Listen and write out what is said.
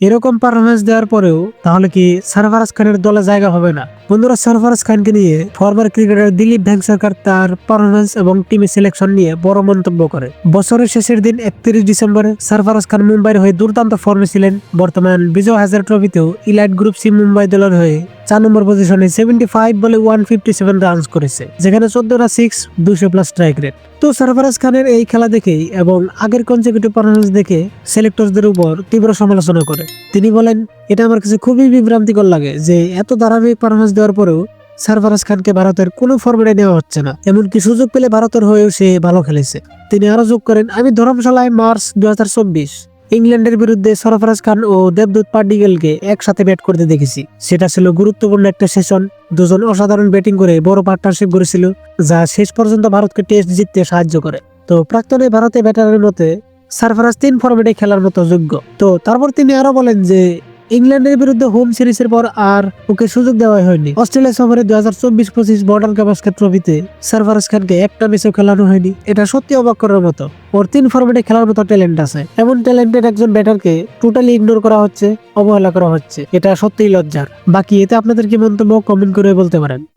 এরকম পারফরমেন্স দেওয়ার পরেও তাহলে কি সরফরাজ খানের দলে জায়গা হবে না? বন্ধুরা, সরফরাজ খানকে নিয়ে ফরমার ক্রিকেটার দিলীপ ভেঙ্কসরকর তার পারফরমেন্স এবং টিমে সিলেকশন নিয়ে বড় মন্তব্য করে। বছরের শেষের দিন 31 ডিসেম্বরে সরফরাজ খান মুম্বাইয়ের হয়ে দুর্দান্ত ফর্মে ছিলেন। বর্তমান Vijay Hazare ট্রফিতেও elite group C Mumbai দলের হয়ে 4 নম্বর পজিশনে 75 বলে 157 রানস করেছে, যেখানে 14টা সিক্স, 200+ স্ট্রাইক রেট। তো সরফরাজ খানের এই খেলা দেখেই এবং আগের কনজিকিউটিভ পারফরমেন্স দেখে সিলেক্টরদের উপর তীব্র সমালোচনা করে। তিনি বলেন, এটা আমার কাছে খুবই বিভ্রান্তিকর লাগে যে এত ধারাবাহিক পারফরমেন্স দেওয়ার পরেও সরফরাজ খানকে ভারতের কোনো ফরম্যাটে নেওয়া হচ্ছে না, এমনকি সুযোগ পেলে ভারতের হয়েও সে ভালো খেলেছে। তিনি আরো যোগ করেন, আমি ধর্মশালায় মার্চ 2024 ইংল্যান্ডের বিরুদ্ধে সরফরাজ খান ও দেবদূত পাডিগেলকে একসাথে ব্যাট করতে দেখেছি। সেটা ছিল গুরুত্বপূর্ণ একটা সেশন। দুজন অসাধারণ ব্যাটিং করে বড় পার্টনারশিপ গড়েছিল, যা শেষ পর্যন্ত ভারতকে টেস্ট জিততে সাহায্য করে। তো প্রাক্তনে ভারতে ব্যাটারের মতে সরফরাজ 3 ফরম্যাটে খেলার মতো যোগ্য। তো তারপর তিনি আরো বলেন যে ইংল্যান্ডের বিরুদ্ধে হোম সিরিজের পর আর ওকে সুযোগ দেওয়া হয়নি। অস্ট্রেলিয়া সফরে 2024-25 মডার্ন গাভাস্কার ট্রফিতে সরফরাজ খানকে একটা ম্যাচও খেলানো হয়নি। এটা সত্যি অবাক করার মতো। ওর 3 ফরম্যাটে খেলার মতো ট্যালেন্ট আছে। এমন ট্যালেন্টেড একজন ব্যাটারকে টোটালি ইগনোর করা হচ্ছে, অবহেলা করা হচ্ছে। এটা সত্যিই লজ্জার। বাকি এতে আপনাদের কি মন্তব্য কমেন্ট করে বলতে পারেন।